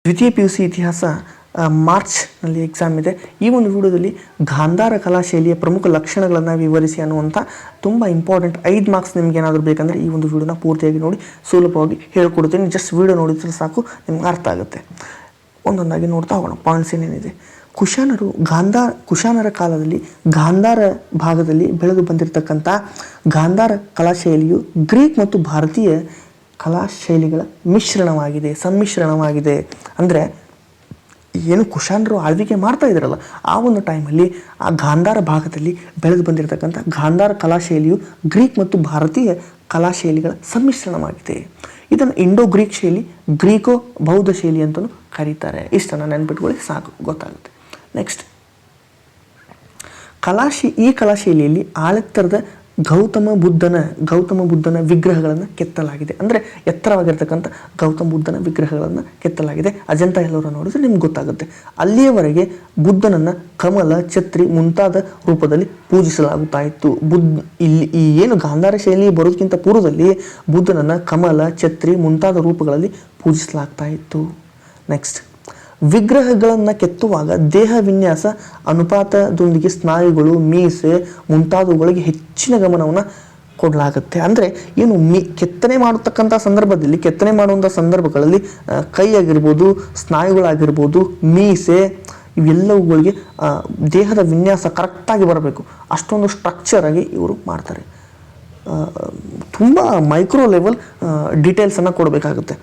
ದ್ವಿತೀಯ P U C ಇತಿಹಾಸ ಮಾರ್ಚ್ನಲ್ಲಿ ಎಕ್ಸಾಮ್ ಇದೆ. ಈ ಒಂದು ವಿಡಿಯೋದಲ್ಲಿ ಗಾಂಧಾರ ಕಲಾಶೈಲಿಯ ಪ್ರಮುಖ ಲಕ್ಷಣಗಳನ್ನು ವಿವರಿಸಿ ಅನ್ನುವಂಥ ತುಂಬ ಇಂಪಾರ್ಟೆಂಟ್ 5 ಮಾರ್ಕ್ಸ್ ನಿಮ್ಗೆ ಏನಾದರೂ ಬೇಕಂದರೆ ಈ ಒಂದು ವಿಡಿಯೋನ ಪೂರ್ತಿಯಾಗಿ ನೋಡಿ ಸುಲಭವಾಗಿ ಹೇಳ್ಕೊಡ್ತೀನಿ. ಜಸ್ಟ್ ವಿಡಿಯೋ ನೋಡಿದ್ರೆ ಸಾಕು ನಿಮ್ಗೆ ಅರ್ಥ ಆಗುತ್ತೆ. ಒಂದೊಂದಾಗಿ ನೋಡ್ತಾ ಹೋಗೋಣ. ಪಾಯಿಂಟ್ಸ್ ಏನೇನಿದೆ. ಕುಶಾನರ ಕಾಲದಲ್ಲಿ ಗಾಂಧಾರ ಭಾಗದಲ್ಲಿ ಬೆಳೆದು ಬಂದಿರತಕ್ಕಂಥ ಗಾಂಧಾರ ಕಲಾಶೈಲಿಯು ಗ್ರೀಕ್ ಮತ್ತು ಭಾರತೀಯ ಕಲಾಶೈಲಿಗಳ ಸಮ್ಮಿಶ್ರಣವಾಗಿದೆ. ಅಂದರೆ ಏನು ಕುಶಾನರು ಆಳ್ವಿಕೆ ಮಾಡ್ತಾ ಇದ್ರಲ್ಲ, ಆ ಒಂದು ಟೈಮಲ್ಲಿ ಆ ಗಾಂಧಾರ ಭಾಗದಲ್ಲಿ ಬೆಳೆದು ಬಂದಿರತಕ್ಕಂಥ ಗಾಂಧಾರ ಕಲಾಶೈಲಿಯು ಗ್ರೀಕ್ ಮತ್ತು ಭಾರತೀಯ ಕಲಾಶೈಲಿಗಳ ಸಮ್ಮಿಶ್ರಣವಾಗಿದೆ. ಇದನ್ನು ಇಂಡೋ ಗ್ರೀಕ್ ಶೈಲಿ, ಗ್ರೀಕೋ ಬೌದ್ಧ ಶೈಲಿ ಅಂತಲೂ ಕರೀತಾರೆ. ಇಷ್ಟನ್ನು ನೆನ್ಪಿಟ್ಕೊಳ್ಳಿ ಸಾಕು, ಗೊತ್ತಾಗುತ್ತೆ. ನೆಕ್ಸ್ಟ್, ಈ ಕಲಾಶೈಲಿಯಲ್ಲಿ ಆಳೆತ್ತರದ ಗೌತಮ ಬುದ್ಧನ ವಿಗ್ರಹಗಳನ್ನು ಕೆತ್ತಲಾಗಿದೆ. ಅಂದರೆ ಎತ್ತರವಾಗಿರ್ತಕ್ಕಂಥ ಗೌತಮ ಬುದ್ಧನ ವಿಗ್ರಹಗಳನ್ನು ಕೆತ್ತಲಾಗಿದೆ. ಅಜಂತಾ ಎಲ್ಲರೂ ನೋಡಿದ್ರೆ ನಿಮ್ಗೆ ಗೊತ್ತಾಗುತ್ತೆ. ಅಲ್ಲಿಯವರೆಗೆ ಬುದ್ಧನನ್ನು ಕಮಲ, ಛತ್ರಿ ಮುಂತಾದ ರೂಪದಲ್ಲಿ ಪೂಜಿಸಲಾಗುತ್ತಾ ಇತ್ತು. ಈ ಏನು ಗಾಂಧಾರ ಶೈಲಿ ಬರೋದಕ್ಕಿಂತ ಪೂರ್ವದಲ್ಲಿ ಬುದ್ಧನನ್ನು ಕಮಲ, ಛತ್ರಿ ಮುಂತಾದ ರೂಪಗಳಲ್ಲಿ ಪೂಜಿಸಲಾಗ್ತಾ ಇತ್ತು. ನೆಕ್ಸ್ಟ್, ವಿಗ್ರಹಗಳನ್ನು ಕೆತ್ತುವಾಗ ದೇಹ ವಿನ್ಯಾಸ ಅನುಪಾತದೊಂದಿಗೆ ಸ್ನಾಯುಗಳು, ಮೀಸೆ ಮುಂತಾದವುಗಳಿಗೆ ಹೆಚ್ಚಿನ ಗಮನವನ್ನು ಕೊಡಲಾಗುತ್ತೆ. ಅಂದರೆ ಏನು ಕೆತ್ತನೆ ಮಾಡುವಂಥ ಸಂದರ್ಭಗಳಲ್ಲಿ ಕೈ ಆಗಿರ್ಬೋದು, ಸ್ನಾಯುಗಳಾಗಿರ್ಬೋದು, ಮೀಸೆ ಇವೆಲ್ಲವುಗಳಿಗೆ ದೇಹದ ವಿನ್ಯಾಸ ಕರೆಕ್ಟಾಗಿ ಬರಬೇಕು. ಅಷ್ಟೊಂದು ಸ್ಟ್ರಕ್ಚರಾಗಿ ಇವರು ಮಾಡ್ತಾರೆ. ತುಂಬ ಮೈಕ್ರೋ ಲೆವೆಲ್ ಡೀಟೇಲ್ಸನ್ನು ಕೊಡಬೇಕಾಗುತ್ತೆ.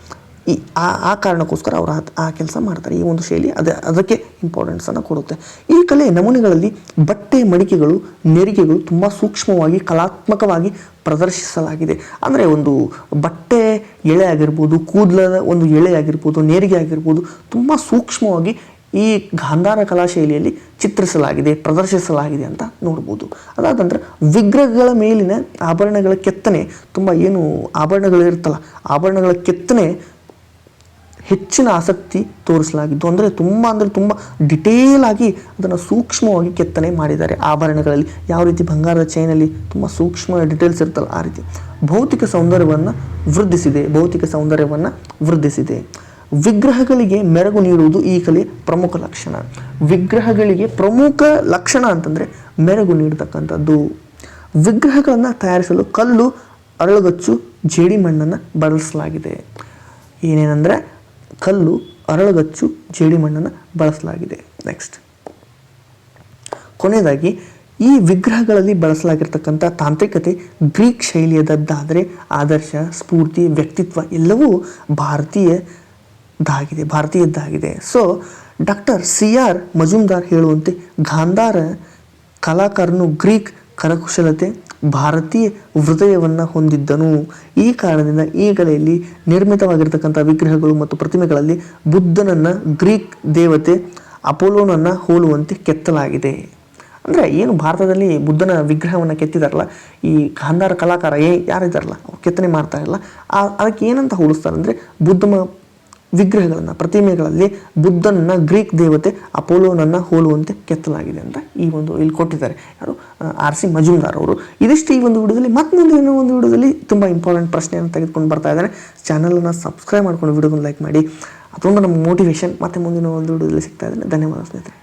ಆ ಕಾರಣಕ್ಕೋಸ್ಕರ ಅವರು ಆ ಕೆಲಸ ಮಾಡ್ತಾರೆ. ಈ ಒಂದು ಶೈಲಿ ಅದಕ್ಕೆ ಇಂಪಾರ್ಟೆನ್ಸನ್ನು ಕೊಡುತ್ತೆ. ಈ ಕಲೆ ನಮೂನೆಗಳಲ್ಲಿ ಬಟ್ಟೆ ಮಡಿಕೆಗಳು, ನೆರಿಗೆಗಳು ತುಂಬ ಸೂಕ್ಷ್ಮವಾಗಿ ಕಲಾತ್ಮಕವಾಗಿ ಪ್ರದರ್ಶಿಸಲಾಗಿದೆ. ಅಂದರೆ ಒಂದು ಬಟ್ಟೆ ಎಳೆ ಆಗಿರ್ಬೋದು, ಕೂದಲದ ಒಂದು ಎಳೆ ಆಗಿರ್ಬೋದು, ನೇರಿಗೆ ಆಗಿರ್ಬೋದು, ತುಂಬ ಸೂಕ್ಷ್ಮವಾಗಿ ಈ ಗಾಂಧಾರ ಕಲಾಶೈಲಿಯಲ್ಲಿ ಪ್ರದರ್ಶಿಸಲಾಗಿದೆ ಅಂತ ನೋಡ್ಬೋದು. ಅದಾದ ನಂತರ ವಿಗ್ರಹಗಳ ಮೇಲಿನ ಆಭರಣಗಳ ಕೆತ್ತನೆ, ತುಂಬ ಏನು ಆಭರಣಗಳಿರುತ್ತಲ್ಲ, ಆಭರಣಗಳ ಕೆತ್ತನೆ ಹೆಚ್ಚಿನ ಆಸಕ್ತಿ ತೋರಿಸಲಾಗಿದ್ದು. ಅಂದರೆ ತುಂಬ ಡಿಟೇಲ್ ಆಗಿ ಅದನ್ನು ಸೂಕ್ಷ್ಮವಾಗಿ ಕೆತ್ತನೆ ಮಾಡಿದ್ದಾರೆ. ಆಭರಣಗಳಲ್ಲಿ ಯಾವ ರೀತಿ ಬಂಗಾರದ ಚೈನಲ್ಲಿ ತುಂಬ ಸೂಕ್ಷ್ಮ ಡಿಟೇಲ್ಸ್ ಇರ್ತಲ್ಲ, ಆ ರೀತಿ ಭೌತಿಕ ಸೌಂದರ್ಯವನ್ನು ವೃದ್ಧಿಸಿದೆ. ವಿಗ್ರಹಗಳಿಗೆ ಮೆರುಗು ನೀಡುವುದು ಈ ಕಲೆಯ ಪ್ರಮುಖ ಲಕ್ಷಣ. ವಿಗ್ರಹಗಳಿಗೆ ಪ್ರಮುಖ ಲಕ್ಷಣ ಅಂತಂದರೆ ಮೆರುಗು ನೀಡತಕ್ಕಂಥದ್ದು. ವಿಗ್ರಹಗಳನ್ನು ತಯಾರಿಸಲು ಕಲ್ಲು, ಅರಳುಗಚ್ಚು, ಜೇಡಿಮಣ್ಣನ್ನು ಬಳಸಲಾಗಿದೆ. ಏನೇನೆಂದರೆ ಕಲ್ಲು, ಅರಳುಗಚ್ಚು, ಜೇಡಿಮಣ್ಣನ್ನು ಬಳಸಲಾಗಿದೆ. ನೆಕ್ಸ್ಟ್, ಕೊನೆಯದಾಗಿ ಈ ವಿಗ್ರಹಗಳಲ್ಲಿ ಬಳಸಲಾಗಿರ್ತಕ್ಕಂಥ ತಾಂತ್ರಿಕತೆ ಗ್ರೀಕ್ ಶೈಲಿಯದ್ದಾದರೆ ಆದರ್ಶ, ಸ್ಫೂರ್ತಿ, ವ್ಯಕ್ತಿತ್ವ ಎಲ್ಲವೂ ಭಾರತೀಯದ್ದಾಗಿದೆ. ಸೊ ಡಾಕ್ಟರ್ CR ಮಜುಮ್ದಾರ್ ಹೇಳುವಂತೆ ಗಾಂಧಾರ ಕಲಾಕಾರನು ಗ್ರೀಕ್ ಕರಕುಶಲತೆ, ಭಾರತೀಯ ಹೃದಯವನ್ನು ಹೊಂದಿದ್ದನು. ಈ ಕಾರಣದಿಂದ ಈ ಕಲೆಯಲ್ಲಿ ನಿರ್ಮಿತವಾಗಿರ್ತಕ್ಕಂಥ ವಿಗ್ರಹಗಳು ಮತ್ತು ಪ್ರತಿಮೆಗಳಲ್ಲಿ ಬುದ್ಧನನ್ನು ಗ್ರೀಕ್ ದೇವತೆ ಅಪೋಲೋನನ್ನು ಹೋಲುವಂತೆ ಕೆತ್ತಲಾಗಿದೆ. ಅಂದರೆ ಏನು ಭಾರತದಲ್ಲಿ ಬುದ್ಧನ ವಿಗ್ರಹವನ್ನು ಕೆತ್ತಿದಾರಲ್ಲ, ಈ ಗಾಂಧಾರ ಕಲಾಕಾರ ಯಾರಿದ್ದಾರಲ್ಲ ಅವ್ರು ಕೆತ್ತನೆ ಮಾಡ್ತಾ ಇಲ್ಲ, ಅದಕ್ಕೆ ಏನಂತ ಹೋಲಿಸ್ತಾರೆ ಅಂದರೆ ಬುದ್ಧನ ವಿಗ್ರಹಗಳನ್ನು, ಪ್ರತಿಮೆಗಳಲ್ಲಿ ಬುದ್ಧನನ್ನು ಗ್ರೀಕ್ ದೇವತೆ ಅಪೋಲೋನನ್ನು ಹೋಲುವಂತೆ ಕೆತ್ತಲಾಗಿದೆ ಅಂತ ಇಲ್ಲಿ ಕೊಟ್ಟಿದ್ದಾರೆ. ಯಾರು? RC ಮಜುಮ್ದಾರ್ ಅವರು. ಇದಿಷ್ಟು ಈ ಒಂದು ವಿಡಿಯೋದಲ್ಲಿ. ಮತ್ತೆ ಮುಂದಿನ ಒಂದು ವಿಡಿಯೋದಲ್ಲಿ ತುಂಬ ಇಂಪಾರ್ಟೆಂಟ್ ಪ್ರಶ್ನೆಯನ್ನು ತೆಗೆದುಕೊಂಡು ಬರ್ತಾ ಇದ್ದಾರೆ. ಚಾನಲನ್ನು ಸಬ್ಸ್ಕ್ರೈಬ್ ಮಾಡ್ಕೊಂಡು ವಿಡಿಯೋವನ್ನು ಲೈಕ್ ಮಾಡಿ. ಅದೊಂದು ನಮ್ಮ ಮೋಟಿವೇಶನ್. ಮತ್ತೆ ಮುಂದಿನ ಒಂದು ವಿಡಿಯೋದಲ್ಲಿ ಸಿಗ್ತಾ ಇದ್ದೇನೆ. ಧನ್ಯವಾದ ಸ್ನೇಹಿತರೆ.